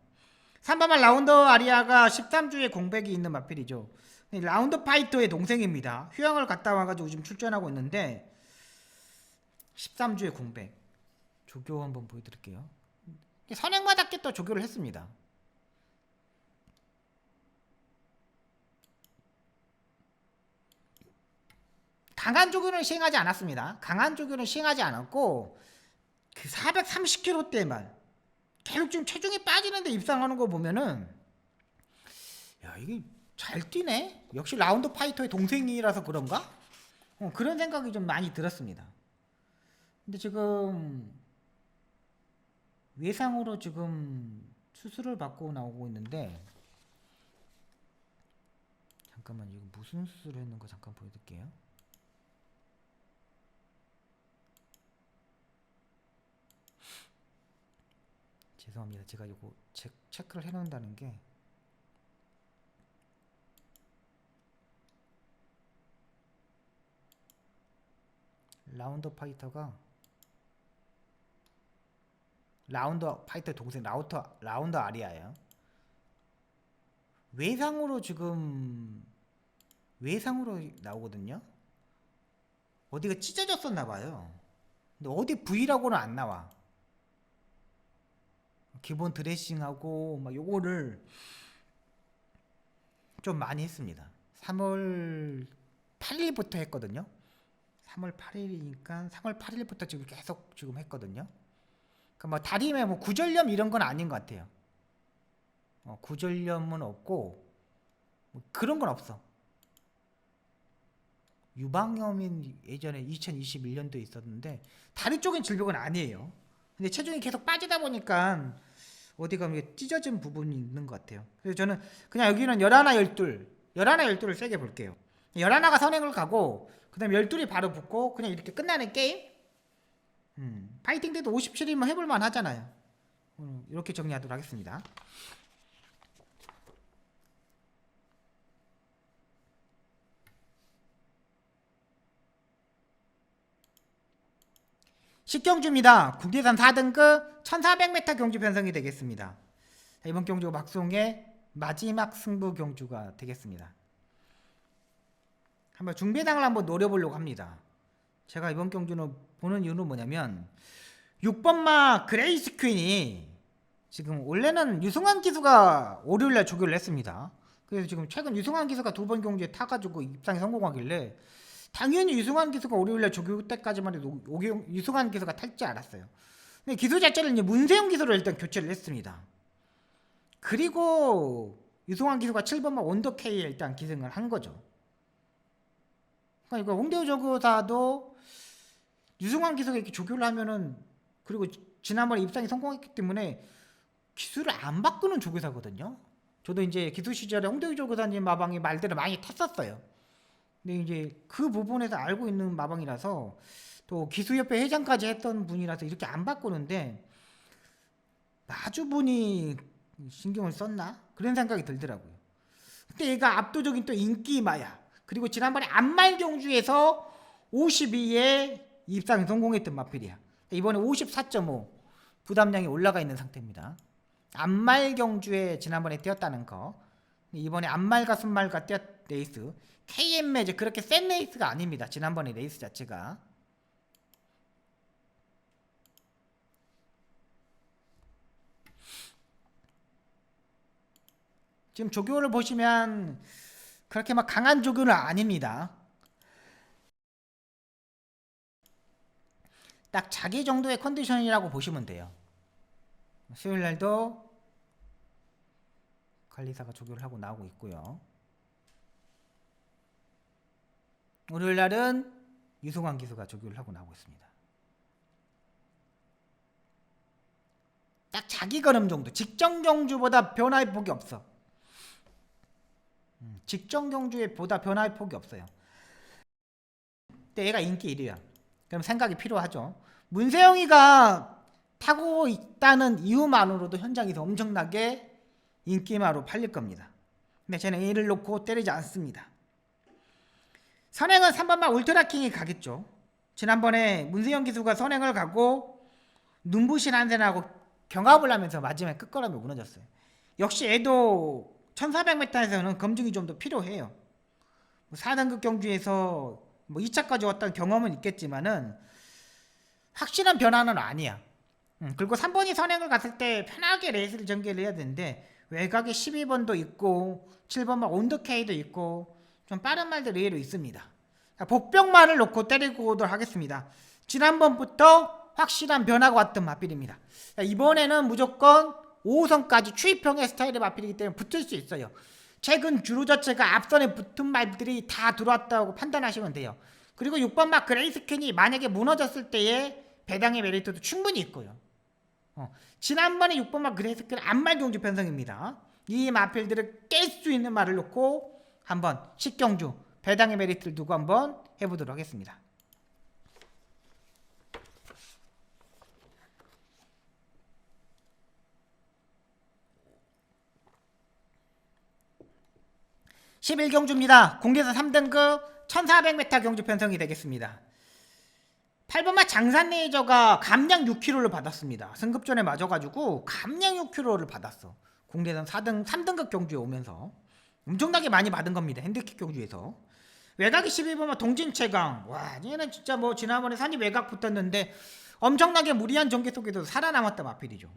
3번만 라운더 아리아가 13주에 공백이 있는 마필이죠. 라운드 파이터의 동생입니다. 휴양을 갔다 와가지고 지금 출전하고 있는데 13주에 공백. 조교 한번 보여드릴게요. 선행마답게 또 조교를 했습니다. 강한 조교는 시행하지 않았습니다. 강한 조교는 시행하지 않았고 그 430km대만 계속 지금 체중이 빠지는데 입상하는 거 보면은 야 이게 잘 뛰네. 역시 라운드 파이터의 동생이라서 그런가? 그런 생각이 좀 많이 들었습니다. 근데 지금 외상으로 지금 수술을 받고 나오고 있는데 잠깐만 이거 무슨 수술을 했는 거 잠깐 보여드릴게요. 죄송합니다. 제가 이거 체크를 해놓는다는 게 라운드 파이터 동생 라운드 아리아예요. 외상으로 나오거든요. 어디가 찢어졌었나봐요. 근데 어디 부위라고는 안 나와. 기본 드레싱하고 막 요거를 좀 많이 했습니다. 3월 8일부터 했거든요. 3월 8일이니까 3월 8일부터 지금 계속 했거든요. 그러니까 뭐 다리에 뭐 구절염 이런 건 아닌 것 같아요. 구절염은 없고 뭐 그런 건 없어. 유방염인 예전에 2021년도에 있었는데 다리 쪽엔 질병은 아니에요. 근데 체중이 계속 빠지다 보니까 어디가 찢어진 부분이 있는 것 같아요. 그래서 저는 그냥 여기는 11, 12를 세게 볼게요. 11가 선행을 가고 그 다음에 12이 바로 붙고 그냥 이렇게 끝나는 게임. 파이팅 때도 57이면 해볼만 하잖아요. 이렇게 정리하도록 하겠습니다. 식경주입니다. 국내산 4등급 1400m 경주 편성이 되겠습니다. 이번 경주 막송의 마지막 승부 경주가 되겠습니다. 한번 중배당을 한번 노려보려고 합니다. 제가 이번 경주는 보는 이유는 뭐냐면 6번마 그레이스 퀸이 지금 원래는 유승환 기수가 월요일날 조교를 했습니다. 그래서 지금 최근 유승환 기수가 2번 경주에 타가지고 입상에 성공하길래 당연히 유승환 기수가 월요일날 조교 때까지만 해도 유승환 기수가 탈 줄 알았어요. 근데 기수 자체를 이제 문세영 기수로 일단 교체를 했습니다. 그리고 유승환 기수가 7번마 원더K에 일단 기승을 한 거죠. 그러니까 홍대우 조교사도 유승환 기수가 이렇게 조교를 하면은, 그리고 지난번에 입상에 성공했기 때문에 기수를 안 바꾸는 조교사거든요. 저도 이제 기수 시절에 홍대우 조교사님 마방이 말대로 많이 탔었어요. 근데 이제 그 부분에서 알고 있는 마방이라서, 또 기수협회 회장까지 했던 분이라서 이렇게 안 바꾸는데 마주분이 신경을 썼나? 그런 생각이 들더라고요. 근데 얘가 압도적인 또 인기마야. 그리고 지난번에 안말경주에서 52에 입상에 성공했던 마필이야. 이번에 54.5 부담량이 올라가 있는 상태입니다. 안말경주에 지난번에 뛰었다는 거. 이번에 안말과 순말과 뛰었 레이스. KM 매즈 그렇게 센 레이스가 아닙니다. 지난번에 레이스 자체가. 지금 조교를 보시면 그렇게 막 강한 조교는 아닙니다. 딱 자기 정도의 컨디션이라고 보시면 돼요. 수요일날도 관리사가 조교를 하고 나오고 있고요. 월요일날은 유승환 기수가 조교를 하고 나오고 있습니다. 딱 자기 걸음 정도. 직전 경주보다 변화의 폭이 없어. 직전 경주에 보다 변화의 폭이 없어요. 근데 얘가 인기 1위야. 그럼 생각이 필요하죠. 문세영이가 타고 있다는 이유만으로도 현장에서 엄청나게 인기마로 팔릴 겁니다. 근데 쟤는 얘를 놓고 때리지 않습니다. 선행은 3번마 울트라킹이 가겠죠. 지난번에 문세영 기수가 선행을 가고 눈부신 한센하고 경합을 하면서 마지막에 끝걸음에 무너졌어요. 역시 얘도 1400m에서는 검증이 좀 더 필요해요. 4등급 경주에서 2차까지 왔던 경험은 있겠지만은 확실한 변화는 아니야. 그리고 3번이 선행을 갔을 때 편하게 레이스를 전개를 해야 되는데 외곽에 12번도 있고 7번만 온더케이도 있고 좀 빠른 말들 의외로 있습니다. 복병말을 놓고 때리고 오도록 하겠습니다. 지난번부터 확실한 변화가 왔던 마필입니다. 이번에는 무조건 5호선까지 추입형의 스타일의 마필이기 때문에 붙을 수 있어요. 최근 주루 자체가 앞선에 붙은 말들이 다 들어왔다고 판단하시면 돼요. 그리고 6번 막 그레이스캔이 만약에 무너졌을 때의 배당의 메리트도 충분히 있고요. 지난번에 6번 막 그레이스캔은 안말경주 편성입니다. 이 마필들을 깰 수 있는 말을 놓고 한번 10경주 배당의 메리트를 두고 한번 해보도록 하겠습니다. 11경주입니다. 공개에서 3등급 1400m 경주 편성이 되겠습니다. 8번마 장산 레이저가 감량 6kg를 받았습니다. 승급전에 맞아가지고 감량 6kg를 받았어. 공대선 3등급 경주에 오면서 엄청나게 많이 받은 겁니다. 핸디캡 경주에서. 외곽이 12번마 동진최강. 와, 얘는 진짜 뭐 지난번에 산이 외곽 붙었는데 엄청나게 무리한 전개 속에도 살아남았던 마필이죠.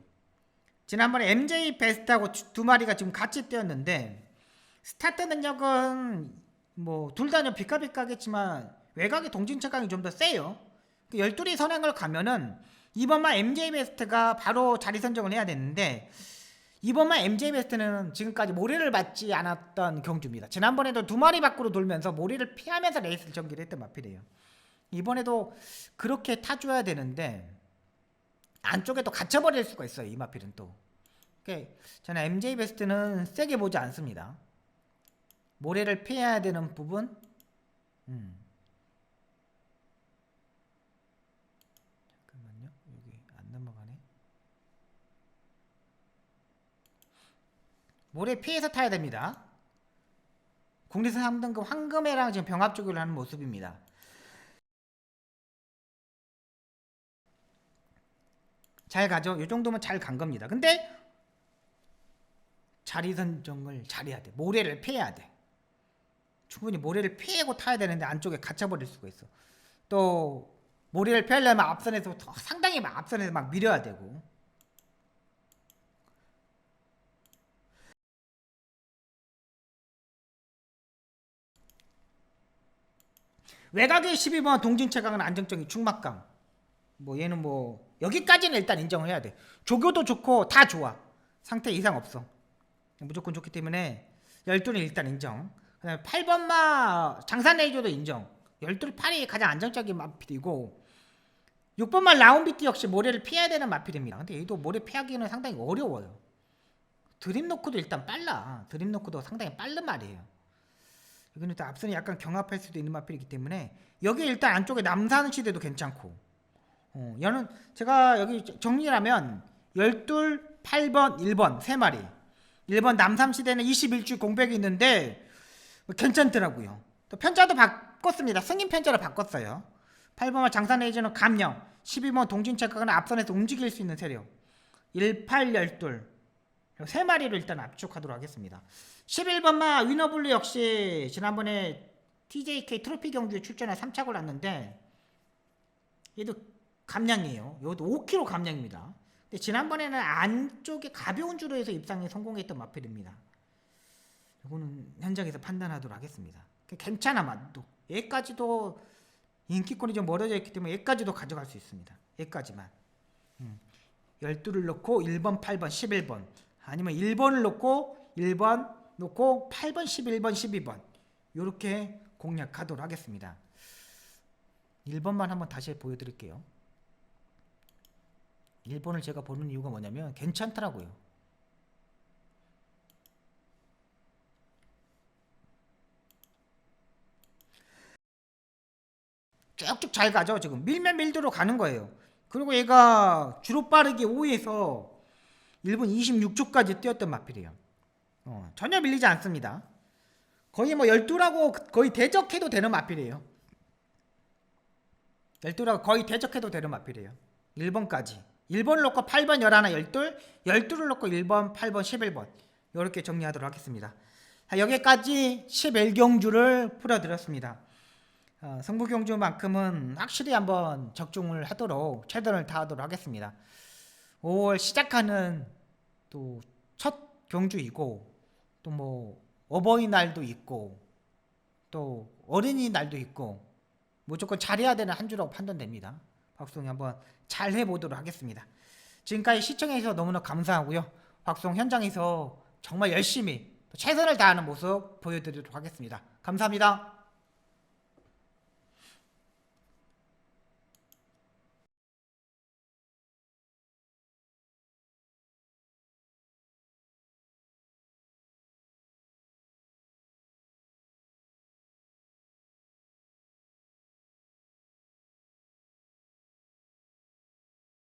지난번에 MJ 베스트하고 두 마리가 지금 같이 뛰었는데 스타트 능력은 뭐 둘 다 비까비까겠지만 외곽의 동진최강이 좀 더 세요. 12리 선행을 가면은 이번만 MJ 베스트가 바로 자리 선정을 해야 되는데 이번만 MJ 베스트는 지금까지 모래를 받지 않았던 경주입니다. 지난번에도 두 마리 밖으로 돌면서 모래를 피하면서 레이스를 전개를 했던 마필이에요. 이번에도 그렇게 타줘야 되는데 안쪽에 또 갇혀버릴 수가 있어요. 이 마필은 또. 저는 MJ 베스트는 세게 보지 않습니다. 모래를 피해야 되는 부분. 잠깐만요. 여기 안 넘어가네. 모래 피해서 타야 됩니다. 국내선 3등급 황금애랑 지금 병합 조교를 하는 모습입니다. 잘 가죠? 이 정도면 잘 간 겁니다. 근데 자리 선정을 잘해야 돼. 모래를 피해야 돼. 충분히 모래를 피하고 타야 되는데 안쪽에 갇혀버릴 수가 있어. 또 모래를 피하려면 앞선에서 상당히 막 앞선에서 막 밀어야 되고. 외곽의 12번 동진체각은 안정적인 중막강. 뭐 얘는 뭐 여기까지는 일단 인정을 해야 돼. 조교도 좋고 다 좋아. 상태 이상 없어. 무조건 좋기 때문에 12는 일단 인정. 그다음에 8번마 장산레이저도 인정. 12, 8이 가장 안정적인 마필이고 6번마 라운비트 역시 모래를 피해야 되는 마필입니다. 근데 얘도 모래 피하기는 상당히 어려워요. 드립 노크도 일단 빨라. 드립 노크도 상당히 빠른 말이에요. 여기는 또 앞선이 약간 경합할 수도 있는 마필이기 때문에 여기 일단 안쪽에 남산 시대도 괜찮고 얘는 제가 여기 정리하면 12, 8번, 1번 3마리 1번 남산 시대는 21주 공백이 있는데 괜찮더라고요. 또 편자도 바꿨습니다. 승인 편자로 바꿨어요. 8번과 장산 레이저는 감령 12번 동진체각은 앞선에서 움직일 수 있는 세력 1, 8, 12 3마리를 일단 압축하도록 하겠습니다. 11번마 위너블루 역시 지난번에 TJK 트로피 경주에 출전해 3착을 났는데 얘도 감량이에요. 이것도 5kg 감량입니다. 근데 지난번에는 안쪽에 가벼운 주로 해서 입상에 성공했던 마필입니다. 이거는 현장에서 판단하도록 하겠습니다. 괜찮아 맛도. 얘까지도 인기권이 좀 멀어져 있기 때문에 얘까지도 가져갈 수 있습니다. 얘까지만 12를 넣고 1번, 8번, 11번 아니면 1번을 넣고 1번 놓고 8번, 11번, 12번 이렇게 공략하도록 하겠습니다. 1번만 한번 다시 보여드릴게요. 1번을 제가 보는 이유가 뭐냐면 괜찮더라고요. 쭉쭉 잘 가죠. 지금 밀면 밀도로 가는 거예요. 그리고 얘가 주로 빠르게 5에서 1분 26초까지 뛰었던 마필이에요. 전혀 밀리지 않습니다. 거의 뭐 12라고 거의 대적해도 되는 마필이에요. 12라고 거의 대적해도 되는 마필이에요. 1번까지 1번을 놓고 8번, 11, 12 12를 놓고 1번, 8번, 11번 이렇게 정리하도록 하겠습니다. 여기까지 11경주를 풀어드렸습니다. 성북경주만큼은 확실히 한번 적중을 하도록 최선을 다하도록 하겠습니다. 5월 시작하는 또 첫 경주이고 또 뭐 어버이날도 있고 또 어린이날도 있고 무조건 잘해야 되는 한 주라고 판단됩니다. 확송이 한번 잘 해보도록 하겠습니다. 지금까지 시청해주셔서 너무나 감사하고요. 확송 현장에서 정말 열심히 최선을 다하는 모습 보여드리도록 하겠습니다. 감사합니다.